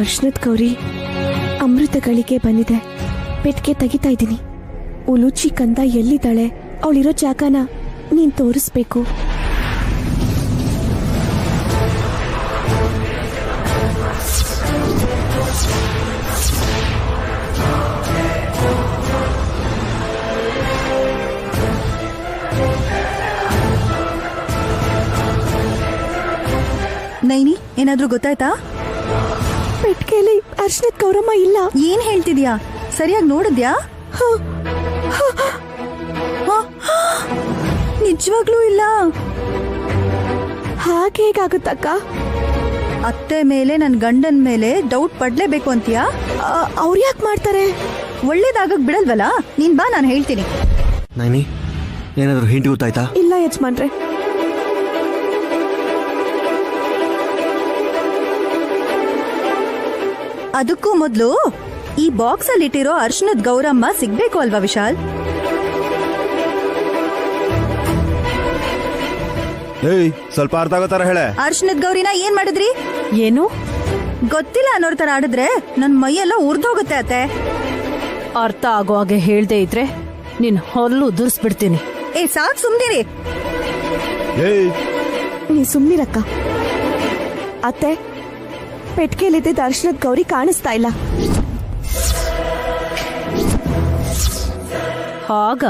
ಅರ್ಶನದ ಗೌರಿ ಅಮೃತಗಳಿಗೆ ಬಂದಿದೆ. ಪೆಟ್ಗೆ ತೆಗಿತಾ ಇದ್ದೀನಿ. ಉಲುಚಿ ಕಂದ ಎಲ್ಲಿದ್ದಾಳೆ? ಅವಳಿರೋ ಜಾಗನ ನೀನ್ ತೋರಿಸ್ಬೇಕು. ನೈನಿ, ಏನಾದ್ರೂ ಗೊತ್ತಾಯ್ತಾ? ಪೆಟ್ಗೆಯಲ್ಲಿ ಅರ್ಶನದ ಗೌರಮ್ಮ ಇಲ್ಲ. ಏನ್ ಹೇಳ್ತಿದ್ಯಾ? ಸರಿಯಾಗಿ ನೋಡಿದ್ಯಾ? ನಿಜವಾಗ್ಲೂ ಇಲ್ಲ. ಹಾಗೆ ಹೇಗಾಗುತ್ತಕ್ಕ? ಅತ್ತೆ ಮೇಲೆ ನನ್ ಗಂಡನ್ ಮೇಲೆ ಡೌಟ್ ಪಡ್ಲೇಬೇಕು ಅಂತೀಯಾ? ಅವ್ರು ಯಾಕೆ ಮಾಡ್ತಾರೆ? ಒಳ್ಳೇದಾಗಕ್ ಬಿಡಲ್ವಲ್ಲ. ನೀನ್ ಬಾ, ನಾನು ಹೇಳ್ತೀನಿ. ನೈನಿ, ಏನಾದ್ರು ಹಿಂಟ್ ಗೊತ್ತಾಯ್ತಾ? ಇಲ್ಲ ಯಜಮಾನ್ರೆ. ಅದಕ್ಕೂ ಮೊದ್ಲು ಈ ಬಾಕ್ಸ್ ಅಲ್ಲಿ ಇಟ್ಟಿರೋ ಅರ್ಶನದ ಗೌರಮ್ಮ ಸಿಗ್ಬೇಕು ಅಲ್ವಾ ವಿಶಾಲ್? ಏಯ್, ಸ್ವಲ್ಪ ಅರ್ಥ ಆಗೋ ತರ ಹೇಳೆ. ಅರ್ಶನದ ಗೌರಿನ ಏನ್ ಮಾಡಿದ್ರಿ? ಏನು ಗೊತ್ತಿಲ್ಲ ಅನ್ನೋರ್ ತರ ಆಡಿದ್ರೆ ನನ್ ಮೈಯೆಲ್ಲ ಉರ್ದೋಗುತ್ತೆ ಅತ್ತೆ. ಅರ್ಥ ಆಗೋ ಹಾಗೆ ಹೇಳ್ದೆ ಇದ್ರೆ ನಿನ್ ಹೊಲ್ಲು ಉದುರ್ಸ್ಬಿಡ್ತೀನಿ. ಸಾಕ್ ಸುಮ್ನಿರಿ. ಏಯ್, ನೀ ಸುಮ್ನಿರಕ್ಕ. ಅತ್ತೆ, ಪೆಟ್ಗೆಲಿದ್ದ ಅರ್ಶನದ ಗೌರಿ ಕಾಣಿಸ್ತಾ ಇಲ್ಲ. ಹಾಗ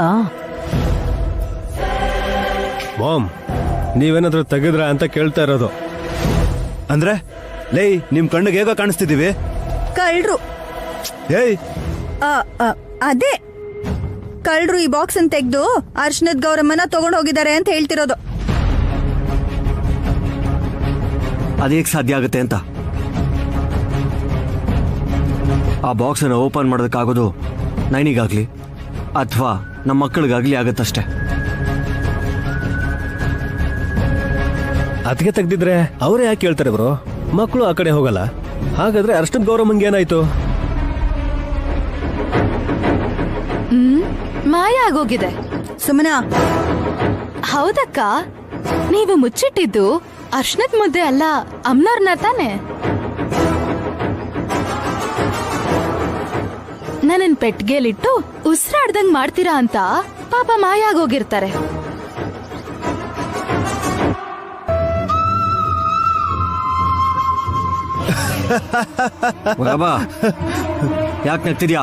ಮಾಮ್, ನೀವೇನಾದ್ರೂ ತೆಗೆದ್ರ ಅಂತ ಕೇಳ್ತಾ ಇರೋದು. ಅಂದ್ರೆ ಲೇ, ನಿಮ್ ಕಣ್ಣಿಗೆ ಹೇಗ ಕಾಣಿಸ್ತಿದೀವಿ? ಕಳ್ರು. ಏಯ್, ಅದೇ ಕಳ್ರು ಈ ಬಾಕ್ಸ್ ಅನ್ನು ತೆಗೆದು ಅರ್ಶನದ ಗೌರಮ್ಮನ ತಗೊಂಡ್ ಹೋಗಿದ್ದಾರೆ ಅಂತ ಹೇಳ್ತಿರೋದು. ಅದೇಗ್ ಸಾಧ್ಯ ಆಗುತ್ತೆ ಅಂತ? ಆ ಬಾಕ್ಸ್ ಅನ್ನು ಓಪನ್ ಮಾಡೋದಕ್ಕಾಗೋದು ನೈನಿಗಾಗ್ಲಿ ಅಥವಾ ನಮ್ಮ ಮಕ್ಕಳಿಗಾಗ್ಲಿ ಆಗತ್ತಷ್ಟೇ. ಅದಕ್ಕೆ ತೆಗ್ದಿದ್ರೆ ಅವರೇ ಯಾಕೆ ಕೇಳ್ತಾರೆ ಬ್ರೋ? ಮಕ್ಕಳು ಆ ಕಡೆ ಹೋಗಲ್ಲ. ಹಾಗಾದ್ರೆ ಅರ್ಶನದ ಗೌರಮ್ಮಂಗೆ ಏನಾಯ್ತು? ಮಾಯ ಆಗೋಗಿದೆ. ಸುಮನಾ, ಹೌದಕ್ಕ, ನೀವು ಮುಚ್ಚಿಟ್ಟಿದ್ದು ಅರ್ಶನದ ಮುದ್ದೆ ಅಲ್ಲ, ಅಮ್ನವ್ರನ್ನ ತಾನೆ? ನನ್ನನ್ ಪೆಟ್ಗೆಲಿಟ್ಟು ಉಸಿರಾಡ್ದಂಗ್ ಮಾಡ್ತೀರಾ ಅಂತ ಪಾಪ ಮಾಯ ಆಗೋಗಿರ್ತಾರೆ. ಯಾಕೆ ನಗ್ತಿದ್ಯಾ?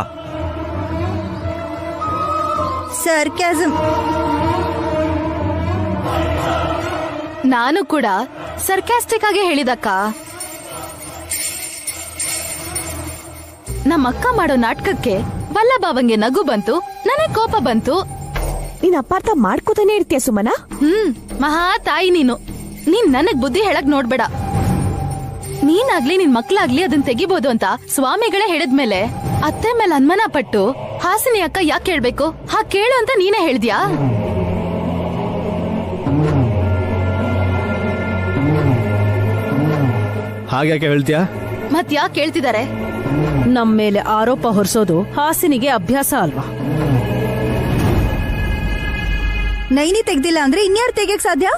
ಸರ್ಕ್ಯಾಸಮ್. ನಾನು ಕೂಡ ಸರ್ಕ್ಯಾಸ್ಟಿಕ್ ಆಗಿ ಹೇಳಿದಕ್ಕ. ನಮ್ಮಕ್ಕ ಮಾಡೋ ನಾಟಕಕ್ಕೆ ವಲ್ಲಭಾವಂಗೆ ನಗು ಬಂತು, ನನಗೆ ಕೋಪ ಬಂತು. ನೀನ್ ಅಪಾರ್ಥ ಮಾಡ್ಕೋತಾನೆ ಇರ್ತೀಯ ಸುಮನ. ಮಹಾ ತಾಯಿ ನೀನು. ನೀನ್ ನನಗ್ ಬುದ್ಧಿ ಹೇಳಕ್ ನೋಡ್ಬೇಡ. ನೀನಾಗ್ಲಿ ನಿನ್ ಮಕ್ಳಾಗ್ಲಿ ಅದನ್ ತೆಗಿಬೋದು ಅಂತ ಸ್ವಾಮಿಗಳೇ ಹೇಳಿದ್ಮೇಲೆ ಅತ್ತೆ ಮೇಲೆ ಅನುಮಾನ ಪಟ್ಟು ಹಾಸಿನಿ ಅಕ್ಕ ಯಾಕೆ ಹೇಳ್ಬೇಕು? ಕೇಳು ಅಂತ ನೀನೇ ಹೇಳ್ದ್ಯಾ? ಹಾಗ್ಯಾಕೆ ಹೇಳ್ತೀಯಾ? ಮತ್ ಯಾಕೆ ಹೇಳ್ತಿದ್ದಾರೆ? ನಮ್ ಮೇಲೆ ಆರೋಪ ಹೊರಿಸೋದು ಹಾಸಿನಿಗೆ ಅಭ್ಯಾಸ ಅಲ್ವಾ? ನೈನಿ ತೆಗ್ದಿಲ್ಲ ಅಂದ್ರೆ ಇನ್ಯಾರು ತೆಗಿಯಕ್ ಸಾಧ್ಯ?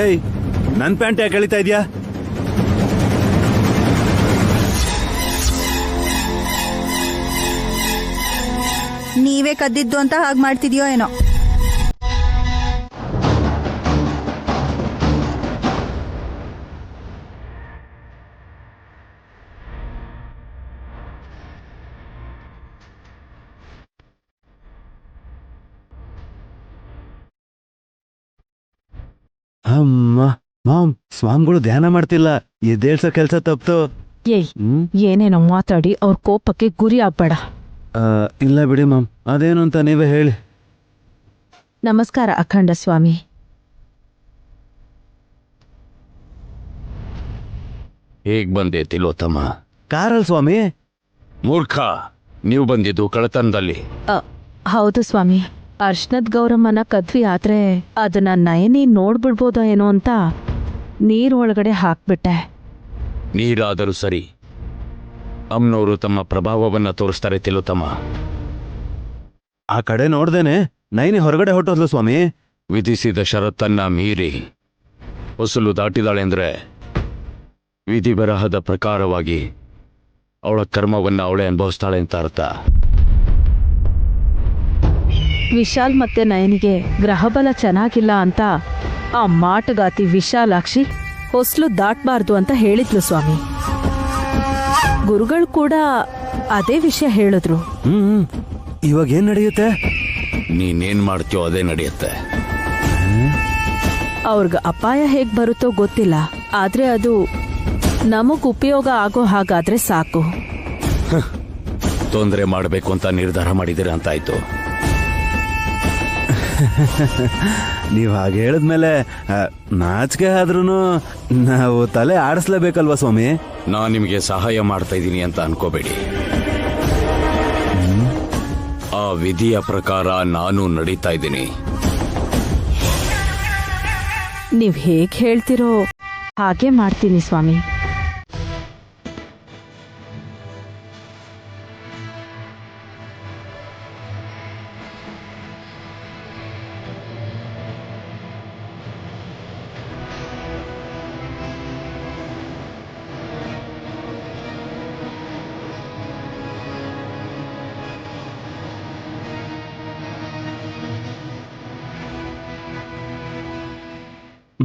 ಏಯ್, ನನ್ ಪ್ಯಾಂಟ್ ಯಾಕೆ ಎಳಿತಾ ಇದ್ಯಾ? ನೀವೇ ಕದ್ದಿದ್ದು ಅಂತ ಹಾಗೆ ಮಾಡ್ತಿದ್ಯೋ ಏನೋ. ಅಮ್ಮ, ಮಾಮ್, ಸ್ವಾಮಿಗಳು ಧ್ಯಾನ ಮಾಡ್ತಿಲ್ಲ. ಎದ್ದೇಳ್ಸೋ ಕೆಲ್ಸ ತಪ್ತು. ಏಯ್, ಏನೇನೋ ಮಾತಾಡಿ ಅವ್ರ ಕೋಪಕ್ಕೆ ಗುರಿ ಆಗ್ಬೇಡ. ಇಲ್ಲ ಬಿಡಿ ಮಾಮ್, ಅದೇನು ಅಂತ ನೀವೇ ಹೇಳಿ. ನಮಸ್ಕಾರ ಅಖಂಡ ಸ್ವಾಮಿ. ಹೇಗ್ ಬಂದೆ ತಿಲೋತ್ತಮ? ಕಾರಲ್ ಸ್ವಾಮಿ. ಮೂರ್ಖ, ನೀವು ಬಂದಿದ್ದು ಕಳತನದಲ್ಲಿ. ಹೌದು ಸ್ವಾಮಿ. ಅರ್ಶನದ್ ಗೌರಮ್ಮನ ಕದ್ವಿ ಆದ್ರೆ ಅದನ್ನ ನಯನಿ ನೋಡ್ಬಿಡ್ಬೋದೋ ಏನೋ ಅಂತ ನೀರ್ ಒಳಗಡೆ ಹಾಕ್ಬಿಟ್ಟೆ. ನೀರಾದರೂ ಸರಿ, ಅಮ್ನವರು ತಮ್ಮ ಪ್ರಭಾವವನ್ನ ತೋರಿಸ್ತಾರೆ ತಿಲೋತ್ತಮ. ಆ ಕಡೆ ನೋಡ್ದೇನೆ ನೈನಿ ಹೊರಗಡೆ ಹೊಟ್ಟೋದ್ಲು ಸ್ವಾಮಿ. ವಿಧಿಸಿದ ಷರತ್ತನ್ನ ಮೀರಿ ಹೊಸಲು ದಾಟಿದಾಳೆ ಅಂದ್ರೆ ವಿಧಿ ಬರಹದ ಪ್ರಕಾರವಾಗಿ ಅವಳ ಕರ್ಮವನ್ನು ಅವಳೇ ಅನುಭವಿಸ್ತಾಳೆ ಅಂತ ಅರ್ಥ. ವಿಶಾಲ್ ಮತ್ತೆ ನಯನಿಗೆ ಗ್ರಹಬಲ ಚೆನ್ನಾಗಿಲ್ಲ ಅಂತ ಆ ಮಾಟಗಾತಿ ವಿಶಾಲಾಕ್ಷಿ ಹೊಸ್ಲು ದಾಟ್ಬಾರ್ದು ಅಂತ ಹೇಳಿದ್ಲು ಸ್ವಾಮಿ. ಗುರುಗಳು ಕೂಡ ಅದೇ ವಿಷಯ ಹೇಳಿದ್ರು. ಇವಾಗ ಏನ್ ನಡೆಯುತ್ತೆ? ನೀನೇನ್ ಮಾಡ್ತೀಯೋ ಅದೇ ನಡೆಯುತ್ತೆ. ಅವ್ರಿಗೆ ಅಪಾಯ ಹೇಗ್ ಬರುತ್ತೋ ಗೊತ್ತಿಲ್ಲ, ಆದ್ರೆ ಅದು ನಮಗ್ ಉಪಯೋಗ ಆಗೋ ಹಾಗಾದ್ರೆ ಸಾಕು. ತೊಂದರೆ ಮಾಡಬೇಕು ಅಂತ ನಿರ್ಧಾರ ಮಾಡಿದಿರ ಅಂತಾಯ್ತು. ನೀವ್ ಹಾಗೆ ಹೇಳಿದ್ಮೇಲೆ ನಾಚಿಕೆ ಆದ್ರೂ ನಾವು ತಲೆ ಆಡಿಸ್ಲೇಬೇಕಲ್ವಾ ಸ್ವಾಮಿ? ನಾನು ನಿಮಗೆ ಸಹಾಯ ಮಾಡ್ತಾ ಇದ್ದೀನಿ ಅಂತ ಅನ್ಕೋಬೇಡಿ. ಆ ವಿಧಿಯ ಪ್ರಕಾರ ನಾನು ನಡೀತಾ ಇದ್ದೀನಿ. ನೀವ್ ಹೇಗ್ ಹೇಳ್ತಿರೋ ಹಾಗೆ ಮಾಡ್ತೀನಿ ಸ್ವಾಮಿ.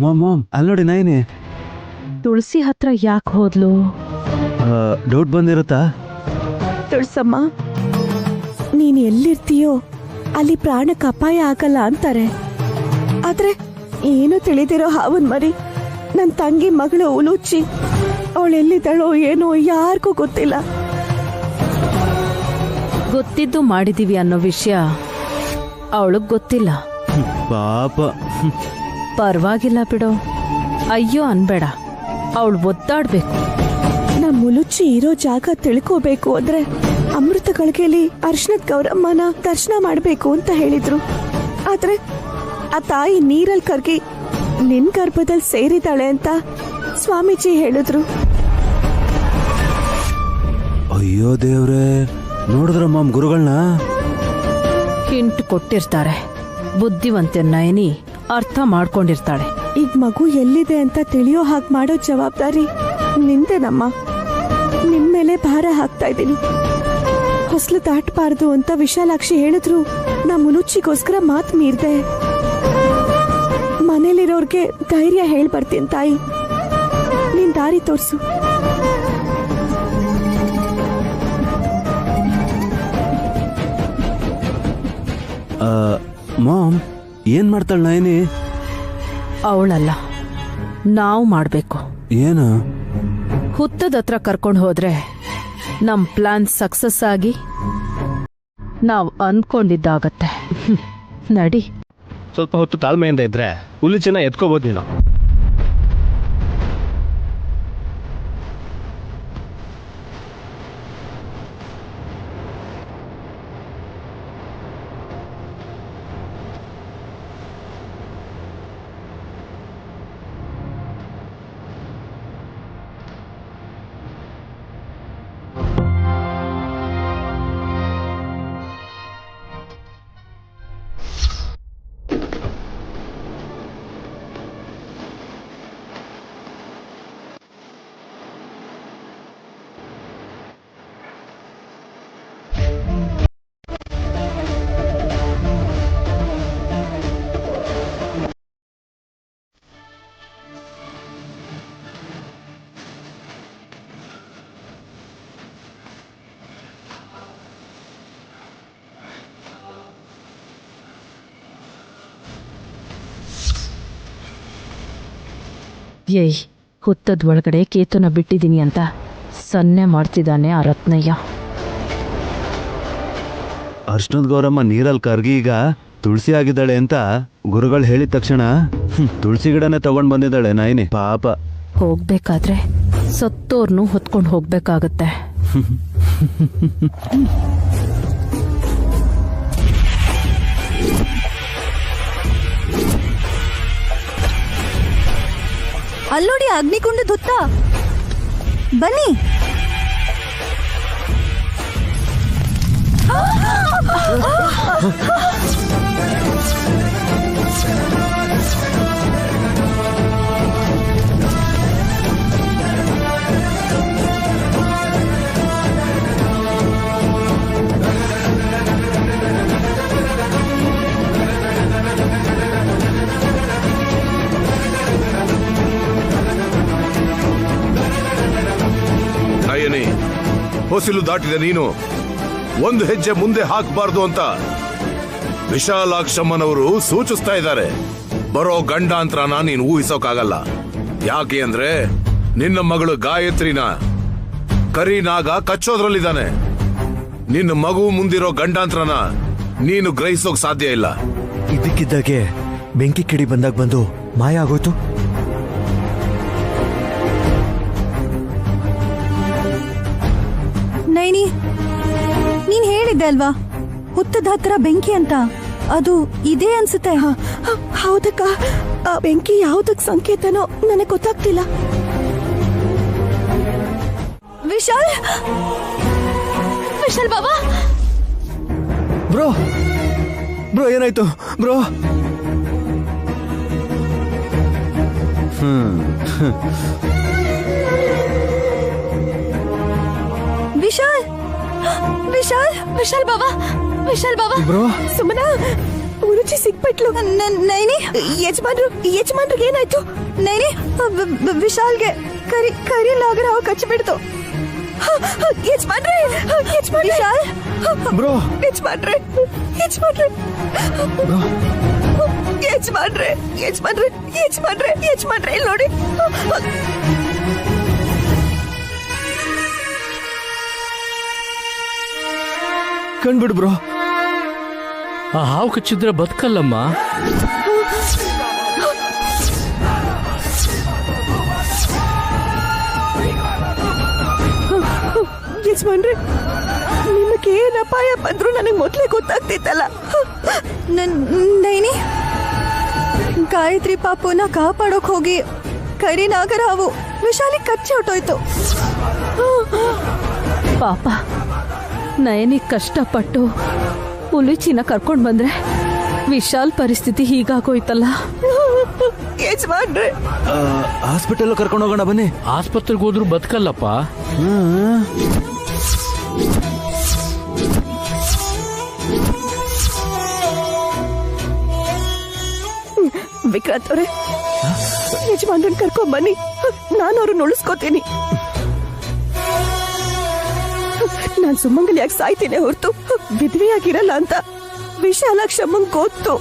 ಮಾಮ್ ಅಲ್ಲಿ ನೋಡಿ ನೈನಿ. ತುಳಸಿ ಹತ್ರ ಯಾಕೆ ಹೋದ್ಲು? ಡೌಟ್ ಬಂದಿರುತ್ತಾ? ತುಳ್ಸಮ್ಮ, ನೀನ್ ಎಲ್ಲಿರ್ತೀಯೋ ಅಲ್ಲಿ ಪ್ರಾಣಕ್ಕೆ ಅಪಾಯ ಆಗಲ್ಲ ಅಂತಾರೆ. ಆದ್ರೆ ಏನು ತಿಳಿದಿರೋ ಹಾವನ್ ಮರಿ ನನ್ ತಂಗಿ ಮಗಳು ಉಲುಚ್ಚಿ, ಅವಳೆಲ್ಲಿದ್ದಾಳೋ ಏನೋ ಯಾರಿಗೂ ಗೊತ್ತಿಲ್ಲ. ಗೊತ್ತಿದ್ದು ಮಾಡಿದೀವಿ ಅನ್ನೋ ವಿಷಯ ಅವಳಗ್ ಗೊತ್ತಿಲ್ಲ. ಪಾಪ. ಪರವಾಗಿಲ್ಲ ಬಿಡೋ, ಅಯ್ಯೋ ಅನ್ಬೇಡ. ಅವಳು ಒದ್ದಾಡ್ಬೇಕು. ನಮ್ ಮುಲುಚ್ಚಿ ಇರೋ ಜಾಗ ತಿಳ್ಕೋಬೇಕು ಅಂದ್ರೆ ಅಮೃತ ಗಳಿಗೆಲಿ ಅರ್ಶನದ ಗೌರಮ್ಮನ ದರ್ಶನ ಮಾಡ್ಬೇಕು ಅಂತ ಹೇಳಿದ್ರು. ಆದ್ರೆ ಆ ತಾಯಿ ನೀರಲ್ಲಿ ಕರ್ಗಿ ನಿನ್ ಗರ್ಭದಲ್ಲಿ ಸೇರಿದಾಳೆ ಅಂತ ಸ್ವಾಮೀಜಿ ಹೇಳಿದ್ರು. ಅಯ್ಯೋ ದೇವ್ರೆ, ನೋಡಿದ್ರ ಮಾಮ್ ಗುರುಗಳನ್ನ? ಹಿಂಟ್ ಕೊಟ್ಟಿರ್ತಾರೆ. ಬುದ್ಧಿವಂತೆ ನಯನಿ ಅರ್ಥ ಮಾಡ್ಕೊಂಡಿರ್ತಾಳೆ. ಈಗ ಮಗು ಎಲ್ಲಿದೆ ಅಂತ ತಿಳಿಯೋ ಹಾಗೆ ಮಾಡೋ ಜವಾಬ್ದಾರಿ ನಿಂದೇನಮ್ಮ. ನಿನ್ ಮೇಲೆ ಭಾರ ಹಾಕ್ತಾ ಇದ್ದೀನಿ. ಹೊಸ್ಲು ದಾಟಬಾರ್ದು ಅಂತ ವಿಶಾಲಾಕ್ಷಿ ಹೇಳಿದ್ರು. ನಾ ಮುಲುಚ್ಚಿಗೋಸ್ಕರ ಮಾತು ಮೀರ್ದೆ. ಮನೇಲಿರೋರ್ಗೆ ಧೈರ್ಯ ಹೇಳ್ಬರ್ತೀನಿ ತಾಯಿ. ನೀನ್ ದಾರಿ ತೋರ್ಸು. ಮಾಮ್ ಏನ್ ಮಾಡ್ತಾಳ ನೈನಿ? ಅವಳಲ್ಲ, ನಾವು ಮಾಡ್ಬೇಕು. ಏನು? ಹುತ್ತದ ಹತ್ರ ಕರ್ಕೊಂಡು ಹೋದ್ರೆ ನಮ್ ಪ್ಲಾನ್ ಸಕ್ಸಸ್ ಆಗಿ ನಾವು ಅನ್ಕೊಂಡಿದ್ದಾಗತ್ತೆ. ನಡಿ. ಸ್ವಲ್ಪ ಹೊತ್ತು ತಾಳ್ಮೆಯಿಂದ ಇದ್ರೆ ಹುಲಿಚಿನ ಎತ್ಕೋಬಹುದು ನೀನು. ಏಯ್, ಹುತ್ತದ ಒಳಗಡೆ ಕೇತುನ ಬಿಟ್ಟಿದ್ದೀನಿ ಅಂತ ಸನ್ನೆ ಮಾಡ್ತಿದ್ದಾನೆ ಆ ರತ್ನಯ್ಯ. ಅರ್ಶನದ ಗೌರಮ್ಮ ನೀರಲ್ಲಿ ಕರ್ಗಿ ಈಗ ತುಳಸಿ ಆಗಿದ್ದಾಳೆ ಅಂತ ಗುರುಗಳು ಹೇಳಿದ ತಕ್ಷಣ ತುಳಸಿ ಗಿಡನೇ ತಗೊಂಡ್ ಬಂದಿದ್ದಾಳೆ ನೈನಿ. ಪಾಪ. ಹೋಗ್ಬೇಕಾದ್ರೆ ಸತ್ತೋರ್ನು ಹೊತ್ಕೊಂಡು ಹೋಗ್ಬೇಕಾಗತ್ತೆ. ಅಲ್ಲೋಡಿ ಅಗ್ನಿಕುಂಡದ ಹುತ್ತ. ಬನ್ನಿ. ಹೊಸಿಲು ದಾಟಿದ ನೀನು ಒಂದು ಹೆಜ್ಜೆ ಮುಂದೆ ಹಾಕಬಾರ್ದು ಅಂತ ವಿಶಾಲಾಕ್ಷಮ್ಮನವರು ಸೂಚಿಸ್ತಾ ಇದ್ದಾರೆ. ಬರೋ ಗಂಡಾಂತರನ ನೀನು ಊಹಿಸೋಕಾಗಲ್ಲ. ಯಾಕೆ ಅಂದ್ರೆ ನಿನ್ನ ಮಗಳು ಗಾಯತ್ರಿನ ಕರಿನಾಗ ಕಚ್ಚೋದ್ರಲ್ಲಿದ್ದಾನೆ. ನಿನ್ನ ಮಗು ಮುಂದಿರೋ ಗಂಡಾಂತರನ ನೀನು ಗ್ರಹಿಸೋಕ್ ಸಾಧ್ಯ ಇಲ್ಲ. ಇದಕ್ಕಿದ್ದಾಗೆ ಬೆಂಕಿ ಕಿಡಿ ಬಂದಾಗ ಬಂದು ಮಾಯ ಆಗೋಯ್ತು. ನೈನಿ, ನೀನ್ ಹೇಳಿದ್ದೆ ಅಲ್ವಾ ಹುತ್ತದ ಹತ್ರ ಬೆಂಕಿ ಅಂತ, ಅದು ಇದೇ ಅನ್ಸುತ್ತೆ. ಹೌದಕ್ಕ, ಆ ಬೆಂಕಿ ಯಾವ್ದಕ್ ಸಂಕೇತನೋ ನನಗೆ ಗೊತ್ತಾಗ್ತಿಲ್ಲ. ವಿಶಾಲ್, ವಿಶಾಲ್ ಬಾಬಾ, ಬ್ರೋ ಬ್ರೋ ಏನಾಯ್ತು ಬ್ರೋ? ವಿಶಾಲ್, ವಿಶಾಲ್, ವಿಶಾಲ್ ಬಾಬಾ, ವಿಶಾಲ್ ಬಾಬಾ. ಬ್ರೋ ಸುಮನ, ಗುರುಜಿ ಸಿಕ್ಬಿಟ್ಲು. ನೈನಿ, ಯಜಮಾನ್ರಿಗೆ ಏನಾಯ್ತು? ನೈನಿ, ವಿಶಾಲ್ಗೆ ಕರಿ ನಾಗರಾವ್ ಕಚ್ಚಿಬಿಡ್ತು. ಯಜಮಾನ್ರೆ, ವಿಶಾಲ್, ಬ್ರೋ ಯಜಮಾನ್ರೆ, ಇಲ್ಲಿ ನೋಡಿ. ಕಣ್ಬಿಡು ಬ್ರೋ. ಆ ಹಾವು ಕಚ್ಚಿದ್ರೆ ಬದುಕಲ್ಲಮ್ಮ. ಯಜಮಾನ್ರೆ, ನಿಮಗೆ ಏನ್ ಅಪಾಯ ಬಂದ್ರು ನನಗೆ ಮೊದ್ಲೇ ಗೊತ್ತಾಗ್ತಿತ್ತಲ್ಲ. ನೈನಿ, ಗಾಯತ್ರಿ ಪಾಪುನ ಕಾಪಾಡೋಕ್ ಹೋಗಿ ಕರಿ ನಾಗರಾವು ವಿಶಾಲಿಗೆ ಕಚ್ಚಿ ಹೊಟ್ಟೋಯ್ತು. ಪಾಪ ನಯನಿ ಕಷ್ಟಪಟ್ಟು ಉಲಿಚಿನ ಕರ್ಕೊಂಡ್ ಬಂದ್ರೆ ವಿಶಾಲ್ ಪರಿಸ್ಥಿತಿ ಹೀಗಾಗೋಯ್ತಲ್ಲ. ಯಜಮಾನ್ರೆ, ಹಾಸ್ಪಿಟಲ್ ಕರ್ಕೊಂಡು ಹೋಗೋಣ ಬನ್ನಿ. ಆಸ್ಪತ್ರೆಗೆ ಹೋದ್ರು ಬದುಕಲ್ಲಪ್ಪ. ವಿಕ್ರಾಂತ್ ಅವ್ರೆ, ಯಜಮಾನ್ರನ್ ಕರ್ಕೊಂಡ್ ಬನ್ನಿ, ನಾನು ಅವ್ರನ್ನ ಉಳಿಸ್ಕೋತೀನಿ. ನಾನ್ ಸುಮಂಗಲಿಯಾಗಿ ಸಾಯ್ತೀನಿ ಹೊರತು ವಿಧವೆಯಾಗಿರಲ್ಲ ಅಂತ ವಿಶಾಲಾಕ್ಷಮ್ಮಂಗ್ ಗೊತ್ತು.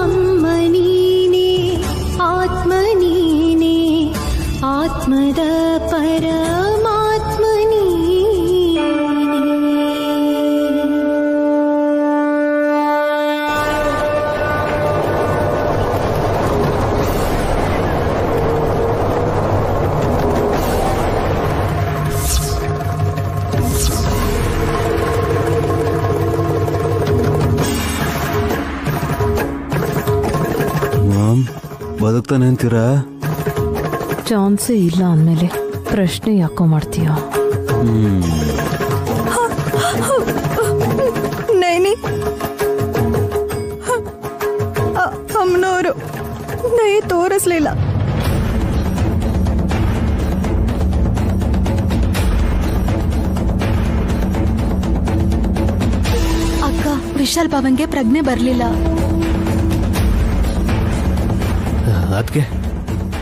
ಅಮ್ಮ ನೀನೇ, ಆತ್ಮ ನೀನೇ, ಆತ್ಮದ ಪರಮಾತ್ಮ ನೀನೇ. ಮಾಮ್, ಬದುಕ್ತಾನೆ ಅಂತೀರಾ? ಚಾನ್ಸೇ ಇಲ್ಲ ಅಂದ್ಮೇಲೆ ಪ್ರಶ್ನೆ ಯಾಕೋ ಮಾಡ್ತೀಯ? ನೈನಿ, ಅಮ್ಮನವರು ದಯ ತೋರಿಸ್ಲಿಲ್ಲ. ಅಕ್ಕ, ವಿಶಾಲ್ ಬಾಬನ್ಗೆ ಪ್ರಜ್ಞೆ ಬರ್ಲಿಲ್ಲ. ಅದಕ್ಕೆ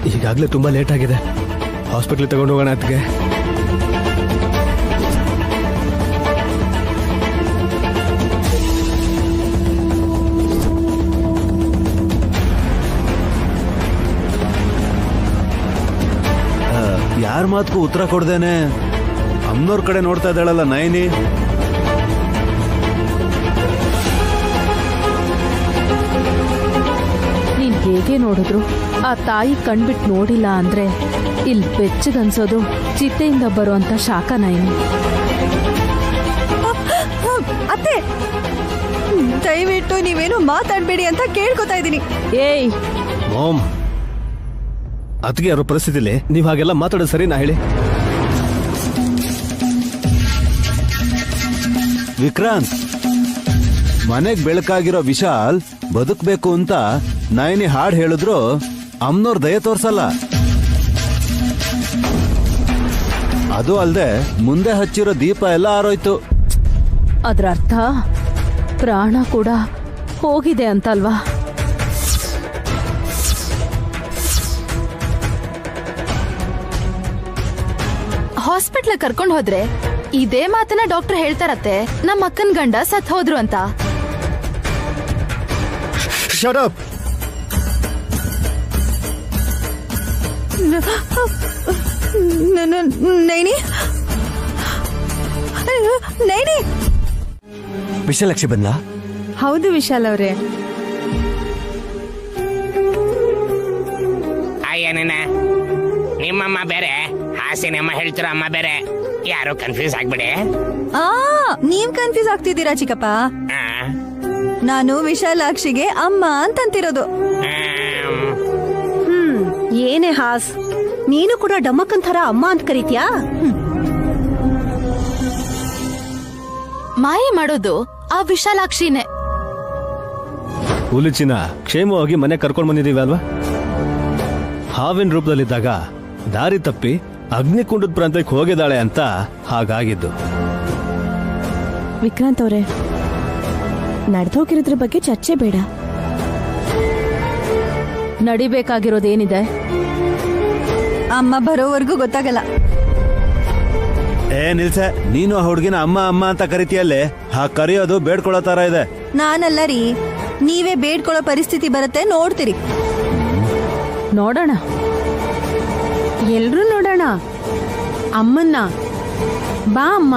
ಈಗಾಗಲೇ ತುಂಬಾ ಲೇಟ್ ಆಗಿದೆ. ಹಾಸ್ಪಿಟ್ಲಿಗೆ ತಗೊಂಡು ಹೋಗೋಣ ಅದಕ್ಕೆ. ಯಾರ ಮಾತಕ್ಕೂ ಉತ್ತರ ಕೊಡ್ದೇನೆ ಅಮ್ಮನವ್ರ ಕಡೆ ನೋಡ್ತಾ ಇದ್ದಾಳಲ್ಲ ನಯನಿ. ನೀನ್ ಹೇಗೆ ನೋಡಿದ್ರು ಆ ತಾಯಿ ಕಣ್ಬಿಟ್ಟು ನೋಡಿಲ್ಲ ಅಂದ್ರೆ ಇಲ್ಲಿ ಬೆಚ್ಚಗನ್ಸೋದು ಚಿತೆಯಿಂದ ಬರುವಂತ ಶಾಖ ನಯನಿ. ಅತ್ತೆ, ದಯವಿಟ್ಟು ನೀವೇನು ಮಾತಾಡ್ಬೇಡಿ ಅಂತ ಕೇಳ್ಕೊತಾ ಇದ್ದೀನಿ. ಏಯ್, ಮಾಮ್, ಅದಕ್ಕೆ ಅವ್ರ ಪರಿಸ್ಥಿತಿಲಿ ನೀವು ಹಾಗೆಲ್ಲ ಮಾತಾಡೋದು ಸರಿನಾ ಹೇಳಿ? ವಿಕ್ರಾಂತ್, ಮನೆಗ್ ಬೆಳಕಾಗಿರೋ ವಿಶಾಲ್ ಬದುಕ್ಬೇಕು ಅಂತ ನಯನಿ ಹಾಡ್ ಹೇಳಿದ್ರು ಅಮ್ಮನವ್ರ ದಯ ತೋರ್ಸಲ್ಲ. ಅದು ಅಲ್ದೆ ಮುಂದೆ ಹಚ್ಚಿರೋ ದೀಪ ಎಲ್ಲ ಆರೋಯ್ತು. ಅದ್ರ ಅರ್ಥ ಪ್ರಾಣ ಕೂಡ ಹೋಗಿದೆ ಅಂತಲ್ವಾ? ಹಾಸ್ಪಿಟ್ಲ್ ಕರ್ಕೊಂಡ್ ಹೋದ್ರೆ ಇದೇ ಮಾತನ್ನ ಡಾಕ್ಟರ್ ಹೇಳ್ತಾರತ್ತೆ, ನಮ್ಮ ಅಕ್ಕನ್ ಗಂಡ ಸತ್ ಹೋದ್ರು ಅಂತ. Shut up. ನೈನಿ ನೈನಿ. ವಿಶಾಲಾಕ್ಷಿ ಬಂದ್ಲಾ? ಹೌದು ವಿಶಾಲ್ ಅವ್ರೆ. ಅಯ್ಯನ ನಿಮ್ಮಮ್ಮ ಬೇರೆ, ಹಾಸಿನಮ್ಮ ಹೇಳ್ತಿರೋ ಅಮ್ಮ ಬೇರೆ, ಯಾರು ಕನ್ಫ್ಯೂಸ್ ಆಗ್ಬಿಡಿ. ನೀವ್ ಕನ್ಫ್ಯೂಸ್ ಆಗ್ತಿದ್ದೀರಾ ಚಿಕ್ಕಪ್ಪ. ಆ, ನಾನು ವಿಶಾಲಾಕ್ಷಿಗೆ ಅಮ್ಮ ಅಂತಂತಿರೋದು. ಏನೇ ಹಾಸ್, ನೀನು ಕೂಡ ಡಮ್ಮಕ್ಕನ್ ಥರ ಅಮ್ಮ ಅಂತ ಕರೀತ್ಯಾ? ಮಾಯಿ ಮಾಡೋದು ಆ ವಿಶಾಲಾಕ್ಷಿನೇ. ಹುಲಿಚಿನ ಕ್ಷೇಮವಾಗಿ ಮನೆ ಕರ್ಕೊಂಡ್ ಬಂದಿದೀವಿ ಅಲ್ವಾ? ಹಾವಿನ ರೂಪದಲ್ಲಿದ್ದಾಗ ದಾರಿ ತಪ್ಪಿ ಅಗ್ನಿಕುಂಡದ ಪ್ರಾಂತಕ್ಕೆ ಹೋಗಿದ್ದಾಳೆ ಅಂತ ಹಾಗಾಗಿದ್ದು. ವಿಕ್ರಾಂತ್ ಅವರೇ, ನಡೆದೋಗಿರೋದ್ರ ಬಗ್ಗೆ ಚರ್ಚೆ ಬೇಡ. ನಡಿಬೇಕಾಗಿರೋದೇನಿದೆ? ಅಮ್ಮ ಬರೋವರೆಗೂ ಗೊತ್ತಾಗಲ್ಲ. ನಿಲ್ಸೆ, ನೀನು ಆ ಹುಡುಗಿನ ಅಮ್ಮ ಅಮ್ಮ ಅಂತ ಕರಿತೀಯಲ್ಲೇ, ಆ ಕರೆಯೋದು ಬೇಡ್ಕೊಳ್ಳೋ ತರ ಇದೆ. ನಾನಲ್ಲ ರೀ, ನೀವೇ ಬೇಡ್ಕೊಳ್ಳೋ ಪರಿಸ್ಥಿತಿ ಬರುತ್ತೆ, ನೋಡ್ತೀರಿ. ನೋಡೋಣ, ಎಲ್ರೂ ನೋಡೋಣ ಅಮ್ಮನ್ನ. ಬಾ ಅಮ್ಮ.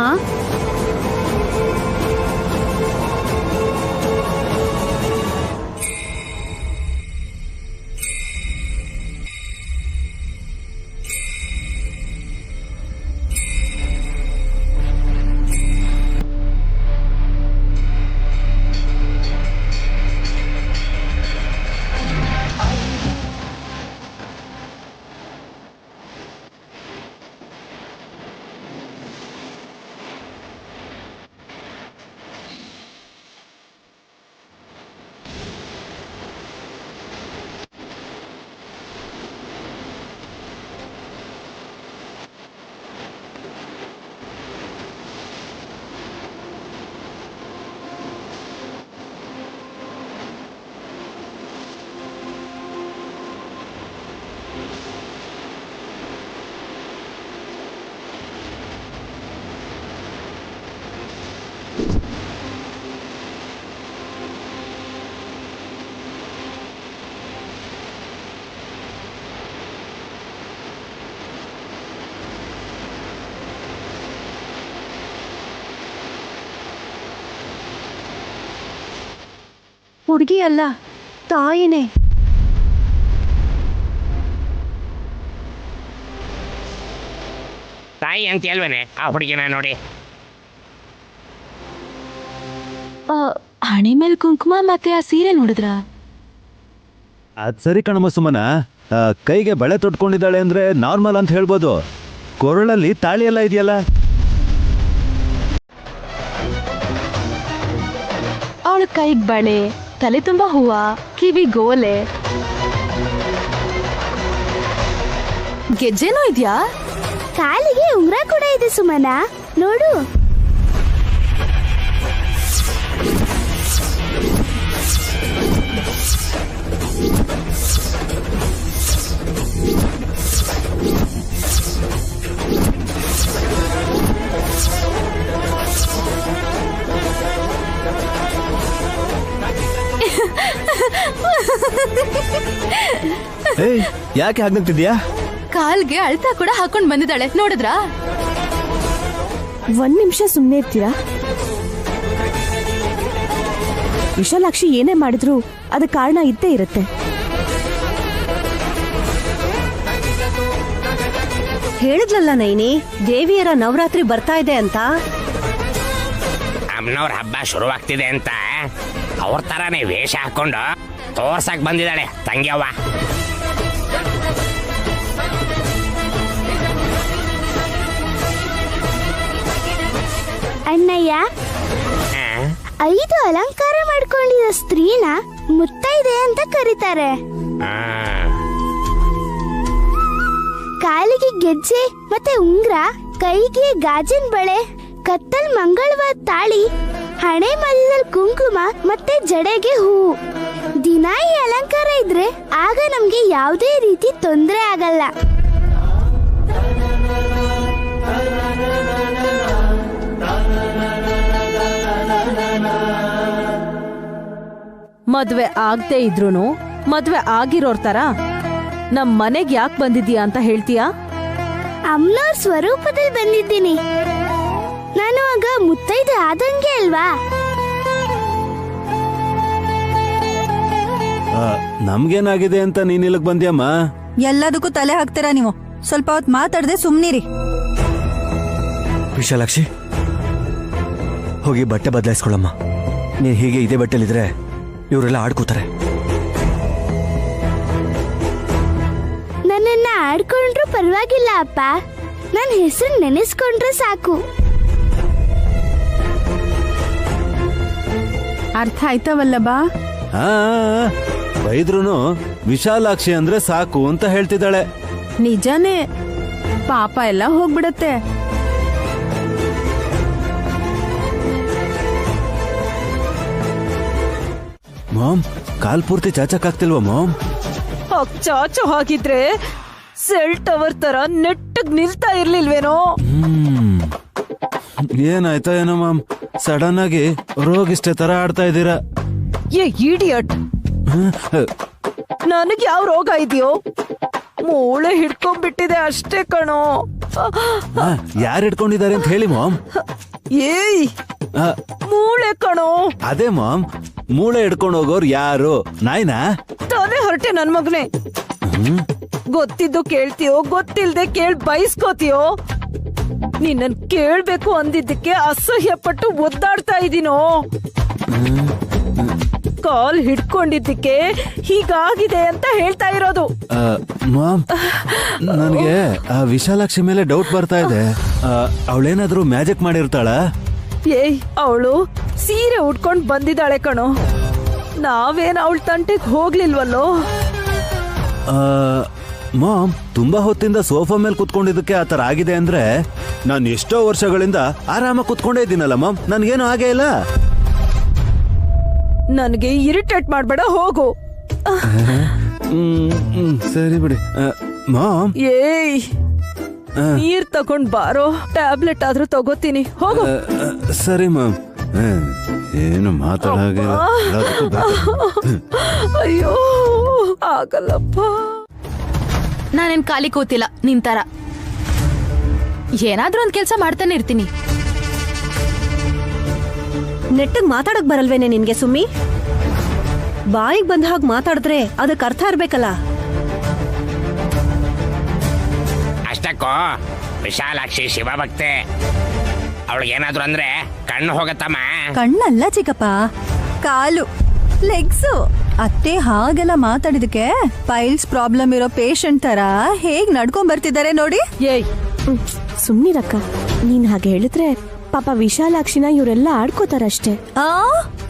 ಹುಡುಗಿ ಅಲ್ಲ, ತಾಯಿನೇ. ತಾಯಿ ಅಂತ ಅಲ್ವೇನೆ ಆ ಹುಡುಗಿನ ನೋಡಿ. ಹಣೆ ಮೇಲೆ ಕುಂಕುಮ ಮತ್ತೆ ಆ ಸೀರೆ ನೋಡಿದ್ರ? ಅದ್ ಸರಿ ಕಣಮ್ಮ ಸುಮನ, ಕೈಗೆ ಬಳೆ ತೊಟ್ಕೊಂಡಿದ್ದಾಳೆ ಅಂದ್ರೆ ನಾರ್ಮಲ್ ಅಂತ ಹೇಳ್ಬೋದು. ಕೊರಳಲ್ಲಿ ತಾಳಿ ಎಲ್ಲ ಇದೆಯಲ್ಲ. ಅವಳ ಕೈಗೆ ಬಳೆ, ತಲೆ ತುಂಬಾ ಹೂವ, ಕಿವಿ ಗೋಲೆ, ಗೆಜ್ಜೆನೂ ಇದ್ಯಾ? ಕಾಲಿಗೆ ಉಂಗ್ರ ಕೂಡ ಇದೆ ಸುಮನ, ನೋಡು. ಯಾಕೆ ಹಾಗಂತಿದ್ಯಾ? ಕಾಲ್ಗೆ ಅಳ್ತಾ ಕೂಡ ಹಾಕೊಂಡ್ ಬಂದಿದ್ದಾಳೆ, ನೋಡಿದ್ರಾ? ಒಂದ್ ನಿಮಿಷ ಸುಮ್ನೆ ಇರ್ತೀರಾ? ವಿಶಾಲಾಕ್ಷಿ ಏನೇ ಮಾಡಿದ್ರು ಅದ ಕಾರಣ ಇದ್ದೇ ಇರುತ್ತೆ. ಹೇಳಿದ್ಲಲ್ಲ ನೈನಿ, ದೇವಿಯರ ನವರಾತ್ರಿ ಬರ್ತಾ ಇದೆ ಅಂತ. ಅಮ್ಮನವ್ರ ಹಬ್ಬ ಶುರುವಾಗ್ತಿದೆ ಅಂತ ಅವ್ರ ತರಾನೇ ವೇಷ ಹಾಕೊಂಡು ತೋರ್ಸಕ್ ಬಂದಿದ್ದಾಳೆ ತಂಗ್ಯವ್ವ. ಅಣ್ಣಯ್ಯ, 5 ಅಲಂಕಾರ ಮಾಡ್ಕೊಂಡಿದ್ದ ಸ್ತ್ರೀನ ಮುತ್ತೈದೆ ಅಂತ ಕರೀತಾರೆ. ಕಾಲಿಗೆ ಗೆಜ್ಜೆ ಮತ್ತೆ ಉಂಗ್ರ, ಕೈಗೆ ಗಾಜಿನ ಬಳೆ, ಕತ್ತಲ್ ಮಂಗಳವಾರ ತಾಳಿ, ಹಣೆ ಮಧ್ಯದಲ್ಲಿ ಕುಂಕುಮ ಮತ್ತೆ ಜಡೆಗೆ ಹೂವು. ದಿನ ಈ ಅಲಂಕಾರ ಇದ್ರೆ ಆಗ ನಮ್ಗೆ ಯಾವುದೇ ರೀತಿ ತೊಂದರೆ ಆಗಲ್ಲ. ಮದ್ವೆ ಆಗದೆ ಇದ್ರೂನು ಮದ್ವೆ ಆಗಿರೋರ್ ತರ ನಮ್ ಮನೆಗ್ ಯಾಕೆ ಬಂದಿದ್ಯಾ ಅಂತ ಹೇಳ್ತೀಯಾ? ಅಮ್ಮನವ್ರ ಸ್ವರೂಪದಲ್ಲಿ ಬಂದಿದ್ದೀನಿ. ನಾನು ಆಗ ಮುತ್ತೈದೆ ಆದಂಗೆ ಅಲ್ವಾ? ನಮ್ಗೇನಾಗಿದೆ ಅಂತ ನೀನ್ ಇಲ್ಲಿಗ್ ಬಂದ್ಯಮ್ಮ? ಎಲ್ಲದಕ್ಕೂ ತಲೆ ಹಾಕ್ತೀರಾ ನೀವು. ಸ್ವಲ್ಪ ಹೊತ್ತು ಮಾತಾಡದೆ ಸುಮ್ನಿರಿ. ವಿಶಾಲಾಕ್ಷಿ, ಹೋಗಿ ಬಟ್ಟೆ ಬದಲಾಯಿಸ್ಕೊಳ್ಳಮ್ಮ. ನೀನ್ ಹೀಗೆ ಇದೇ ಬಟ್ಟೆಲಿದ್ರೆ ಇವರೆಲ್ಲ ಆಡ್ಕೋತಾರೆ. ನನ್ನನ್ನ ಆಡ್ಕೊಂಡ್ರು ಪರವಾಗಿಲ್ಲ ಅಪ್ಪ, ನನ್ನ ಹೆಸರು ನೆನೆಸ್ಕೊಂಡ್ರೆ ಸಾಕು. ಅರ್ಥ ಆಯ್ತವಲ್ಲಬ? ಬೈದ್ರುನು ವಿಶಾಲಾಕ್ಷಿ ಅಂದ್ರೆ ಸಾಕು ಅಂತ ಹೇಳ್ತಿದ್ದಾಳೆ. ನಿಜಾನೇ, ಪಾಪ ಎಲ್ಲ ಹೋಗ್ಬಿಡತ್ತೆ. ಮಾಮ್, ಕಾಲ್ ಪೂರ್ತಿ ಚಾಚಕ್ಕಾಗ್ತಿಲ್ವಾ ಮಾಮ್? ಚಾಚು ಹಾಕಿದ್ರೆ ಸೆಲ್ ಟವರ್ ತರ ನೆಟ್ಟಗ್ ನಿಲ್ತಾ ಇರ್ಲಿಲ್ವೇನೋ? ಏನಾಯ್ತಾ ಏನೋ ಮಾಮ್, ಸಡನ್ ಆಗಿ ರೋಗಿಷ್ಟೇ ತರ ಆಡ್ತಾ ಇದ್ದೀರಾ. ಏ ಇಡಿಯಟ್, ನನಗ್ ಯಾವ ರೋಗ ಇದೆಯೋ? ಮೂಳೆ ಹಿಡ್ಕೊಂಡ್ಬಿಟ್ಟಿದೆ ಅಷ್ಟೇ ಕಣೋ. ಯಾರು ಹಿಡ್ಕೊಂಡಿದ್ದಾರೆ ಅಂತ ಹೇಳಿ ಮಾಮ್. ಏಯ್, ಮೂಳೆ ಕಣೋ. ಅದೇ ಮಾಮ್, ಮೂಳೆ ಹಿಡ್ಕೊಂಡು ಹೋಗೋರು ಯಾರು? ನಾಯಿನಾ? ತಾನೇ ಹೊರಟೆ ನನ್ ಮಗನೇ. ಗೊತ್ತಿದ್ದು ಕೇಳ್ತೀಯೋ, ಗೊತ್ತಿಲ್ದೆ ಕೇಳ್ ಬಯಸ್ಕೋತೀಯೋ? ನಿನ್ನನ್ ಕೇಳ್ಬೇಕು ಅಂದಿದ್ದಕ್ಕೆ ಅಸಹ್ಯ ಪಟ್ಟು ಒದ್ದಾಡ್ತಾ ಇದೀನೋ. ಕಾಲ್ ಹಿಡ್ಕೊಂಡಿದ್ದಕ್ಕೆ ಹೀಗಾಗಿದೆ ಅಂತ ಹೇಳ್ತಾ ಇರೋದು. ಮಾಮ್, ನನಗೆ ಆ ವಿಶಾಲಾಕ್ಷಿ ಮೇಲೆ ಡೌಟ್ ಬರ್ತಾ ಇದೆ. ಅವಳೇನಾದ್ರೂ ಮ್ಯಾಜಿಕ್ ಮಾಡಿರ್ತಾಳ? ಏಯ್, ಅವಳು ಸೀರೆ ಉಟ್ಕೊಂಡ್ ಬಂದಿದ್ದಾಳೆ ಕಣೋ. ನಾವೇನ್ ಅವಳ ತಂಟೆಗೆ ಹೋಗ್ಲಿಲ್ವಲ್ಲೋ. ಮಾಮ್, ತುಂಬಾ ಹೊತ್ತಿಂದ ಸೋಫಾ ಮೇಲೆ ಕುತ್ಕೊಂಡಿದ್ದಕ್ಕೆ ಆತರ ಆಗಿದೆ ಅಂದ್ರೆ ನಾನು ಎಷ್ಟೋ ವರ್ಷಗಳಿಂದ ಆರಾಮ ಕುತ್ಕೊಂಡೇ ಇದ್ದೀನಲ್ಲ ಮಾಮ್, ನನ್ಗೇನು ಆಗೇ ಇಲ್ಲ. ನನಗೆ ಇರಿಟೇಟ್ ಮಾಡ್ಬೇಡ, ಹೋಗು. ಸರಿ ಬಿಡಿ ಮಾಮ್. ಏಯ್, ನೀರ್ ತಗೊಂಡ್ ಬಾರೋ, ಟ್ಯಾಬ್ಲೆಟ್ ಆದ್ರೂ ತಗೋತೀನಿ, ಹೋಗು. ಸರಿ ಮ್ಯಾಮ್. ಏನು ಮಾತಾಡಾಗಿಲ್ಲ. ಅಯ್ಯೋ, ಆಗಲ್ಲಪ್ಪ. ನಾನೇನ್ ಖಾಲಿ ಕೂತಿಲ್ಲ ನಿನ್ ತರ. ಏನಾದ್ರೂ ಒಂದ್ ಕೆಲ್ಸ ಮಾಡ್ತಾನೆ ಇರ್ತೀನಿ. ನೆಟ್ಟಗ್ ಮಾತಾಡಕ್ ಬರಲ್ವೇನೆ ನಿನ್ಗೆ ಸುಮ್ಮಿ? ಬಾಯಿಗೆ ಬಂದ ಹಾಗೆ ಮಾತಾಡಿದ್ರೆ ಅದಕ್ಕೆ ಅರ್ಥ ಇರ್ಬೇಕಲ್ಲ. ಅಷ್ಟಕ್ಕೋ ವಿಶಾಲಾಕ್ಷಿ ಶಿವ ಭಕ್ತೆ. ಅವಳಿಗೇನಾದ್ರು ಅಂದ್ರೆ ಕಣ್ಣು ಹೋಗತ್ತಮ್ಮ. ಕಣ್ಣಲ್ಲ ಚಿಕ್ಕಪ್ಪ, ಕಾಲು, ಲೆಗ್ಸು. ಅತ್ತೆ ಹಾಗೆಲ್ಲ ಮಾತಾಡಿದಕ್ಕೆ ಪೈಲ್ಸ್ ಪ್ರಾಬ್ಲಮ್ ಇರೋ ಪೇಷಂಟ್ ತರ ಹೇಗ್ ನಡ್ಕೊಂಡ್ ಬರ್ತಿದ್ದಾರೆ ನೋಡಿ. ಏಯ್, ಸುಮ್ನಿರಕ್ಕ, ನೀನ್ ಹಾಗೆ ಹೇಳಿದ್ರೆ ಪಾಪ ವಿಶಾಲಾಕ್ಷಿನ ಇವರೆಲ್ಲ ಆಡ್ಕೋತಾರಷ್ಟೇ.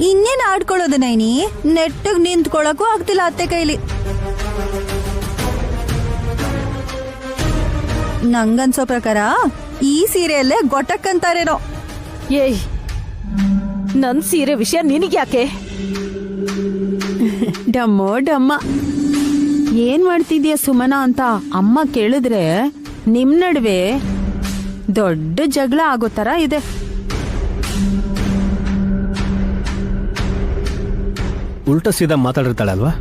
ಇನ್ನೇನ್ ಆಡ್ಕೊಳ್ಳೋದು ನೈನಿ? ನೆಟ್ಟಗ್ ನಿಂತ್ಕೊಳಕ್ಕೂ ಆಗ್ತಿಲ್ಲ ಅತ್ತೆ ಕೈಲಿ. ನಂಗನ್ಸೋ ಪ್ರಕಾರ ಈ ಸೀರೆಯಲ್ಲೇ ಗೊಟ್ಟಕ್ಕಂತಾರೇನೋ. ಏಯ್, ನನ್ ಸೀರೆ ವಿಷಯ ನಿನಗ್ಯಾಕೆ? ಡಮ್ಮೋ ಡಮ್ಮ, ಏನ್ ಮಾಡ್ತಿದ್ಯಾ ಸುಮನ ಅಂತ ಅಮ್ಮ ಕೇಳಿದ್ರೆ ನಿಮ್ ನಡುವೆ ದೊಡ್ಡ ಜಗಳ ಆಗೋ ತರ ಇದೆ. ಉಲ್ಟಾ ಸೀದಾ ಮಾತಾಡಿರ್ತಾಳಲ್ವಾ?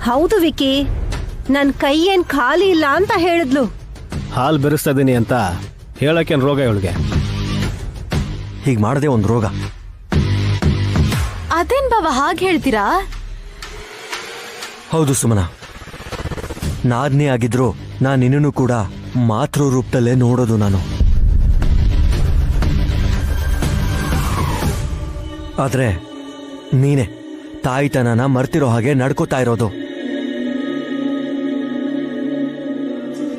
ಹೌದು ವಿಕಿ, ನನ್ ಕೈ ಏನ್ ಖಾಲಿ ಇಲ್ಲ ಅಂತ ಹೇಳಿದ್ಲು. ಹಾಲು ಬೆರೆಸ್ತಾ ಇದೀನಿ ಅಂತ ಹೇಳಕ್ಕೇನ್ ರೋಗ ಇವಳಿಗೆ? ಹೀಗ್ ಮಾಡದೆ ಒಂದ್ ರೋಗ. ಅದೇನ್ ಬಾವ ಹಾಗೆ ಹೇಳ್ತೀರಾ? ಹೌದು ಸುಮನ, ನಾದ್ನೇ ಆಗಿದ್ರು ನಾನು ನಿನ್ನನ್ನು ಕೂಡ ಮಾತೃ ರೂಪದಲ್ಲೇ ನೋಡೋದು. ನಾನು ಆದ್ರೆ ನೀನೆ ತಾಯಿತನನ ಮರ್ತಿರೋ ಹಾಗೆ ನಡ್ಕೋತಾ ಇರೋದು.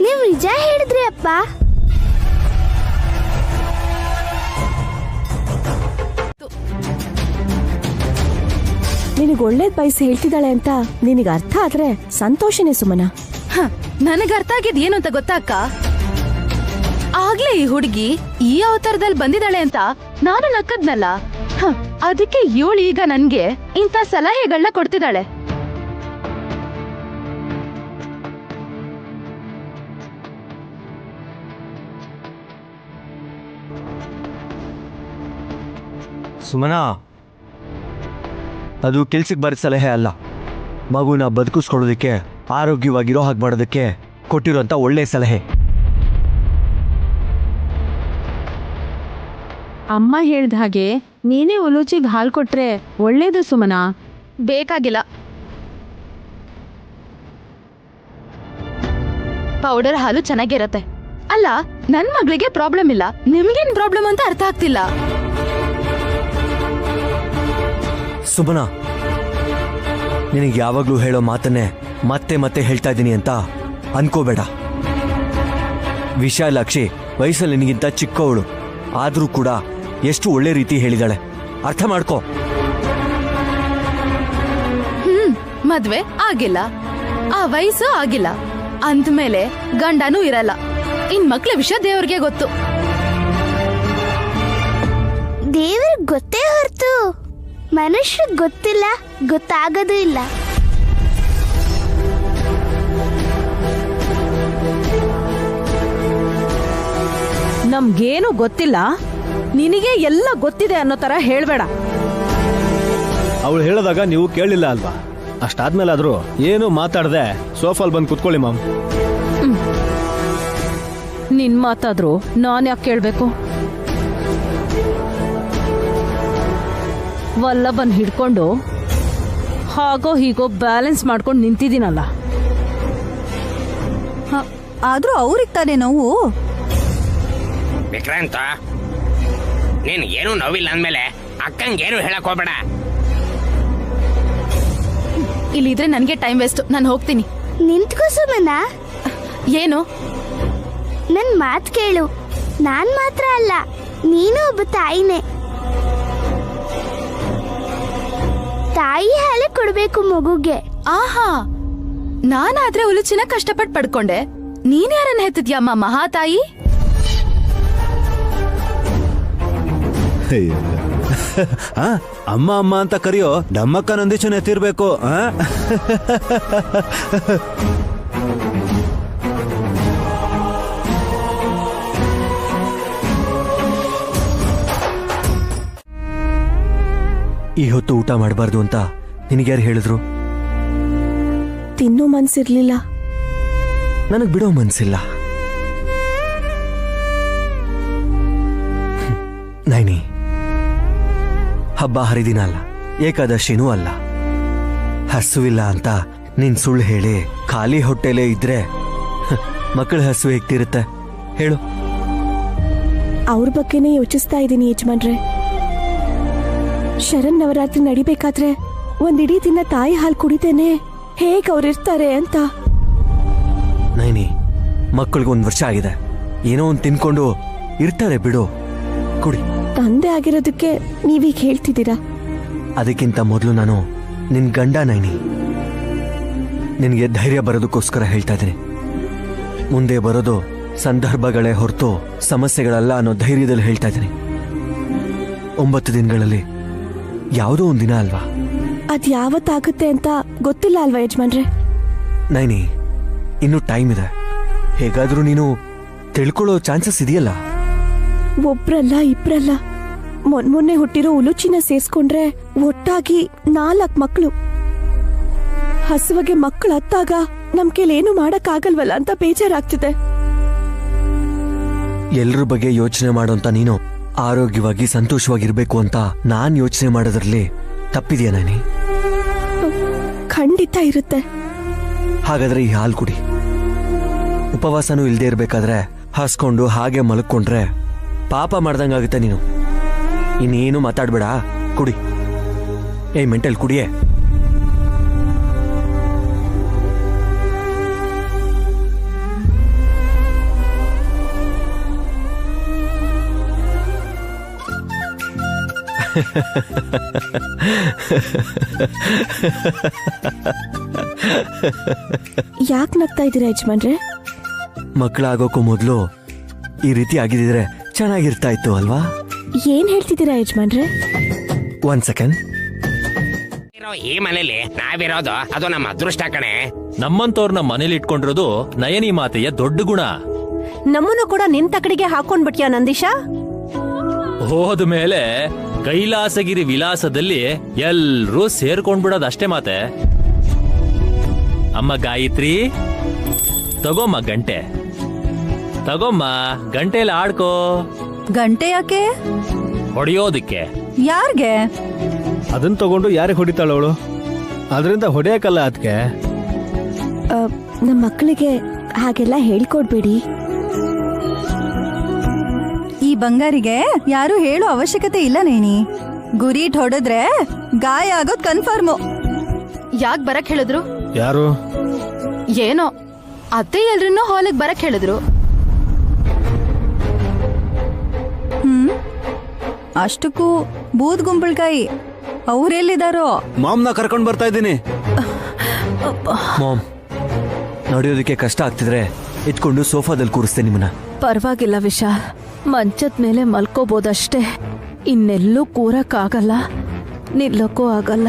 ನೀವು ನಿಜ ಹೇಳಿದ್ರಿ ಅಪ್ಪ. ನಿನಗ್ ಒಳ್ಳೇದ್ ಬಯಸಿ ಹೇಳ್ತಿದ್ದಾಳೆ ಅಂತ ನಿನಗೆ ಅರ್ಥ ಆದ್ರೆ ಸಂತೋಷನೇ ಸುಮನ. ನನಗ ಅರ್ಥ ಆಗಿದ್ ಏನು ಅಂತ ಗೊತ್ತಾ ಅಕ್ಕ? ಆಗ್ಲೇ ಈ ಹುಡುಗಿ ಈ ಅವತಾರದಲ್ಲಿ ಬಂದಿದ್ದಾಳೆ ಅಂತ ನಾನು ನಕ್ಕದ್ನಲ್ಲ. ಅದಕ್ಕೆ ಇವಳು ಈಗ ನನ್ಗೆ ಇಂಥ ಸಲಹೆಗಳನ್ನ ಕೊಡ್ತಿದ್ದಾಳೆ. ಸುಮನಾ, ಅದು ಕೆಲ್ಸಕ್ಕೆ ಬರೋ ಸಲಹೆ ಅಲ್ಲ. ಮಗುನ ಬದುಕಿಸ್ಕೊಳ್ಳೋದಕ್ಕೆ, ಆರೋಗ್ಯವಾಗಿರೋ ಹಾಗೆ ಮಾಡೋದಕ್ಕೆ ಕೊಟ್ಟಿರೋಂಥ ಒಳ್ಳೆಯ ಸಲಹೆ. ಅಮ್ಮ ಹೇಳ್ದ ಹಾಗೆ ನೀನೇ ಉಲೂಚಿಗೆ ಹಾಲು ಕೊಟ್ರೆ ಒಳ್ಳೇದು ಸುಮನಾ. ಬೇಕಾಗಿಲ್ಲ. ಪೌಡರ್ ಹಾಲು ಚೆನ್ನಾಗಿರತ್ತೆ. ಅಲ್ಲ, ನನ್ ಮಗಳಿಗೆ ಪ್ರಾಬ್ಲಮ್ ಇಲ್ಲ, ನಿಮ್ಗೇನ್ ಪ್ರಾಬ್ಲಮ್ ಅಂತ ಅರ್ಥ ಆಗ್ತಿಲ್ಲ. ಸುಮನಾ, ನಿನಗೆ ಯಾವಾಗಲೂ ಹೇಳೋ ಮಾತನ್ನೇ ಮತ್ತೆ ಮತ್ತೆ ಹೇಳ್ತಾ ಇದ್ದೀನಿ ಅಂತ ಅನ್ಕೋಬೇಡ. ವಿಶಾಲಾಕ್ಷಿ ವಯಸ್ಸಲ್ಲಿ ನಿನಗಿಂತ ಚಿಕ್ಕವಳು, ಆದರೂ ಕೂಡ ಎಷ್ಟು ಒಳ್ಳೆ ರೀತಿ ಹೇಳಿದಾಳೆ. ಅರ್ಥ ಮಾಡ್ಕೋ. ಮದ್ವೆ ಆಗಿಲ್ಲ, ಆ ವಯಸ್ಸು ಆಗಿಲ್ಲ ಅಂದ್ಮೇಲೆ ಗಂಡನೂ ಇರಲ್ಲ. ಇನ್ ಮಕ್ಳ ವಿಷಯ ದೇವ್ರಿಗೆ ಗೊತ್ತು. ದೇವ್ರಿಗೆ ಗೊತ್ತೇ ಹೊರತು ಮನುಷ್ಯರಿಗೆ ಗೊತ್ತಿಲ್ಲ, ಗೊತ್ತಾಗೋದು ಇಲ್ಲ. ನಮ್ಗೇನು ಗೊತ್ತಿಲ್ಲ, ನಿನಗೆ ಎಲ್ಲ ಗೊತ್ತಿದೆ ಅನ್ನೋ ತರ ಹೇಳ್ಬೇಡ. ಅವಳು ಹೇಳಿದಾಗ ನೀವು ಕೇಳಲಿಲ್ಲ ಅಲ್ವಾ? ಅಷ್ಟಾದ್ಮೇಲಾದ್ರೂ ಏನು ಮಾತಾಡದೆ ಸೋಫಾಲ್ ಬಂದು ಕುತ್ಕೊಳ್ಳಿ ಮಾಮ್. ನಿನ್ ಮಾತಾದ್ರು ನಾನ್ ಯಾಕೆ ಕೇಳ್ಬೇಕು? ವಲ್ಲಭನ್ ಹಿಡ್ಕೊಂಡು ಹಾಗೋ ಹೀಗೋ ಬ್ಯಾಲೆನ್ಸ್ ಮಾಡ್ಕೊಂಡು ನಿಂತಿದ್ದೀನಲ್ಲ. ಆದ್ರೂ ಅವ್ರಿಗೆ ತಾನೇ ನೋವು. ವಿಕ್ರಾಂತ, ನೀನ್ ಏನು ನೋವಿಲ್ಲ ಅಂದ್ಮೇಲೆ ಅಕ್ಕಂಗೇನು ಹೇಳಕ್ ಹೋಗ್ಬೇಡ. ಇಲ್ಲಿದ್ರೆ ನನ್ಗೆ ಟೈಮ್ ವೇಸ್ಟ್. ನಾನು ಹೋಗ್ತೀನಿ. ನಿಂತ್ಕೋ ಸುಮನಾ. ಏನು? ನನ್ ಮಾತ್ ಕೇಳು. ನಾನ್ ಮಾತ್ರ ಅಲ್ಲ, ನೀನು ಒಬ್ಬ ತಾಯಿನೇ. ತಾಯಿ ಹಾಲೆ ಕೊಡ್ಬೇಕು ಮಗುಗೆ. ಆಹಾ, ನಾನಾದ್ರೆ ಉಲುಚಿನ ಕಷ್ಟಪಟ್ಟು ಪಡ್ಕೊಂಡೆ. ನೀನ್ ಯಾರನ್ನ ಹೆತ್ತಿದ್ಯಮ್ಮ ಮಹಾತಾಯಿ? ಅಮ್ಮ ಅಮ್ಮ ಅಂತ ಕರೆಯೋ ನಮ್ಮಕ್ಕ ನಂದೀಶನ್ ಎತ್ತಿರ್ಬೇಕು. ಈ ಹೊತ್ತು ಊಟ ಮಾಡಬಾರ್ದು ಅಂತ ನಿನಗ್ಯಾರು ಹೇಳಿದ್ರು? ತಿನ್ನೋ ಮನ್ಸಿರ್ಲಿಲ್ಲ. ನನಗ್ ಬಿಡೋ ಮನ್ಸಿಲ್ಲ. ನೈನಿ, ಹಬ್ಬ ಹರಿದಿನ ಅಲ್ಲ, ಏಕಾದಶಿನೂ ಅಲ್ಲ. ಹಸುವಿಲ್ಲ ಅಂತ ನೀನ್ ಸುಳ್ಳು ಹೇಳಿ ಖಾಲಿ ಹೊಟ್ಟೆಲೇ ಇದ್ರೆ ಮಕ್ಕಳ ಹಸು ಹೇಗ್ತಿರುತ್ತೆ ಹೇಳು? ಅವ್ರ ಬಗ್ಗೆನೇ ಯೋಚಿಸ್ತಾ ಇದ್ದೀನಿ ಯಜಮಾನ್ರೆ. ಶರಣ್ ನವರಾತ್ರಿ ನಡಿಬೇಕಾದ್ರೆ ಒಂದಿಡೀ ದಿನ ತಾಯಿ ಹಾಲು ಕುಡಿತೇನೆ ಹೇಗ್ ಅವ್ರಿರ್ತಾರೆ ಅಂತ. ನೈನಿ, ಮಕ್ಕಳಿಗೆ 1 ವರ್ಷ ಆಗಿದೆ, ಏನೋ ಒಂದು ತಿನ್ಕೊಂಡು ಇರ್ತಾರೆ ಬಿಡು, ಕುಡಿ. ತಂದೆ ಆಗಿರೋದಕ್ಕೆ ನೀವೀಗ ಹೇಳ್ತಿದ್ದೀರಾ? ಅದಕ್ಕಿಂತ ಮೊದಲು ನಾನು ನಿನ್ ಗಂಡ ನೈನಿ. ನಿನಗೆ ಧೈರ್ಯ ಬರೋದಕ್ಕೋಸ್ಕರ ಹೇಳ್ತಾ ಇದ್ದೀನಿ. ಮುಂದೆ ಬರೋದು ಸಂದರ್ಭಗಳೇ ಹೊರತು ಸಮಸ್ಯೆಗಳಲ್ಲ ಅನ್ನೋ ಧೈರ್ಯದಲ್ಲಿ ಹೇಳ್ತಾ ಇದ್ದೀನಿ. 9 ದಿನಗಳಲ್ಲಿ ಯಾವುದೋ ಒಂದ್ ದಿನ ಅಲ್ವಾ? ಅದ್ ಯಾವತ್ತಾಗುತ್ತೆ ಅಂತ ಗೊತ್ತಿಲ್ಲ ಅಲ್ವಾ ಯಜಮಾನ್ರೆ? ನೈನಿ, ಇನ್ನೂ ಟೈಮ್ ಇದೆ. ಹೇಗಾದ್ರೂ ನೀನು ತಿಳ್ಕೊಳ್ಳೋ ಚಾನ್ಸಸ್ ಇದೆಯಲ್ಲ. ಒಬ್ರಲ್ಲ ಇಬ್ರಲ್ಲ, ಮೊನ್ನೆ ಹುಟ್ಟಿರೋ ಉಲುಚಿನ ಸೇರ್ಸ್ಕೊಂಡ್ರೆ ಒಟ್ಟಾಗಿ 4 ಮಕ್ಕಳು. ಹಸುವಿಗೆ ಮಕ್ಕಳು ಹತ್ತಾಗ ನಮ್ ಕೈಲೇನು ಮಾಡಕ್ಕಾಗಲ್ವಲ್ಲ ಅಂತ ಬೇಜಾರಾಗ್ತಿದೆ. ಎಲ್ರ ಬಗ್ಗೆ ಯೋಚನೆ ಮಾಡೋಂತ ನೀನು ಆರೋಗ್ಯವಾಗಿ ಸಂತೋಷವಾಗಿರ್ಬೇಕು ಅಂತ ನಾನ್ ಯೋಚನೆ ಮಾಡೋದ್ರಲ್ಲಿ ತಪ್ಪಿದ್ಯಾ ನಾನಿ? ಖಂಡಿತ ಇರುತ್ತೆ. ಹಾಗಾದ್ರೆ ಈ ಹಾಲು ಕುಡಿ. ಉಪವಾಸನೂ ಇಲ್ದೇ ಇರ್ಬೇಕಾದ್ರೆ ಹಾಸ್ಕೊಂಡು ಹಾಗೆ ಮಲ್ಕೊಂಡ್ರೆ ಪಾಪ ಮಾಡ್ದಂಗಾಗುತ್ತೆ ನೀನು. ಇನ್ನೇನು ಮಾತಾಡ್ಬೇಡ, ಕುಡಿ. ಮೆಂಟಲ್ ಕುಡಿಯೇ. ಯಾಕೆ ನಗ್ತಾ ಇದ್ದೀರಾ ಯಜಮಾನ್ರೆ? ಮಕ್ಕಳಾಗೋಕ್ಕೂ ಮೊದಲು ಈ ರೀತಿ ಆಗಿದ್ರೆ ಚೆನ್ನಾಗಿರ್ತಾ ಇತ್ತು ಅಲ್ವಾ? ಏನ್ ಹೇಳ್ತಿದ್ದೀರಾ ಯಜಮಾನ್ರೆ? 1 ಸೆಕೆಂಡ್. ಈ ಮನೇಲಿ ನಾವಿರೋದು ಅದು ನಮ್ಮ ಅದೃಷ್ಟ ಕಣೆ. ನಮ್ಮಂತವ್ರನ್ನ ಮನೇಲಿ ಇಟ್ಕೊಂಡಿರೋದು ನಯನಿ ಮಾತೆಯ ದೊಡ್ಡ ಗುಣ. ನಮ್ಮನ್ನು ಕೂಡ ನಿನ್ ತಕಡಿಗೆ ಹಾಕೊಂಡ್ಬಿಟ್ಯಾ ನಂದೀಶ? ಹೋದ ಮೇಲೆ ಕೈಲಾಸಗಿರಿ ವಿಲಾಸದಲ್ಲಿ ಎಲ್ರೂ ಸೇರ್ಕೊಂಡ್ಬಿಡೋದು ಅಷ್ಟೇ ಮಾತೆ. ಅಮ್ಮ ಗಾಯತ್ರಿ, ತಗೋಮ್ಮ ಗಂಟೆ, ತಗೋಮ್ಮ ಗಂಟೆಯಲ್ಲಿ ಆಡ್ಕೋ. ಗಂಟೆ ಯಾಕೆ? ಹೊಡೆಯೋದಿಕ್ಕೆ. ಯಾರ್ಗೆ? ಅದನ್ನ ತಗೊಂಡು ಯಾರಿಗೆ ಹೊಡಿತಾಳ ಅವಳು? ಅದರಿಂದ ಹೊಡೆಯಕ್ಕಲ್ಲ ಅದಕ್ಕೆ. ನಮ್ಮ ಮಕ್ಕಳಿಗೆ ಹಾಗೆಲ್ಲ ಹೇಳ್ಕೊಡ್ಬೇಡಿ. ಈ ಬಂಗಾರಿಗೆ ಯಾರು ಹೇಳೋ ಅವಶ್ಯಕತೆ ಇಲ್ಲ ನೈನಿ. ಗುರಿ ಇಟ್ ಹೊಡೆದ್ರೆ ಗಾಯ ಆಗೋದ್ ಕನ್ಫರ್ಮು. ಯಾಕ್ ಬರಕ್ ಹೇಳಿದ್ರು? ಯಾರು? ಏನೋ ಅತ್ತೆ ಎಲ್ರನ್ನೂ ಹಾಲಿಗೆ ಬರಕ್ ಹೇಳಿದ್ರು. ಅಷ್ಟಕ್ಕೂ ಬೂದ್ ಗುಂಬಳಕಾಯಿ ಅವ್ರೆಲ್ಲಿದಾರೋ? ಮಾಮ್ನ ಕರ್ಕೊಂಡ್ ಬರ್ತಾ ಇದ್ದೀನಿ. ಮಾಮ್, ನಡೆಯೋದಕ್ಕೆ ಕಷ್ಟ ಆಗ್ತಿದ್ರೆ ಎತ್ಕೊಂಡು ಸೋಫಾದಲ್ಲಿ ಕೂರಿಸ್ತೇನೆ ನಿಮ್ಮನ್ನ. ಪರವಾಗಿಲ್ಲ ವಿಶಾಲ್, ಮಂಚದ ಮೇಲೆ ಮಲ್ಕೋಬೋದಷ್ಟೇ. ಇನ್ನೆಲ್ಲೂ ಕೂರಕ್ಕಾಗಲ್ಲ, ನಿಲ್ಲಕ್ಕೂ ಆಗಲ್ಲ.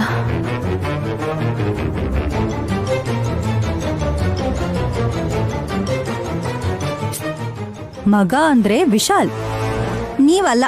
ಮಗ ಅಂದ್ರೆ ವಿಶಾಲ್, ನೀವಲ್ಲ.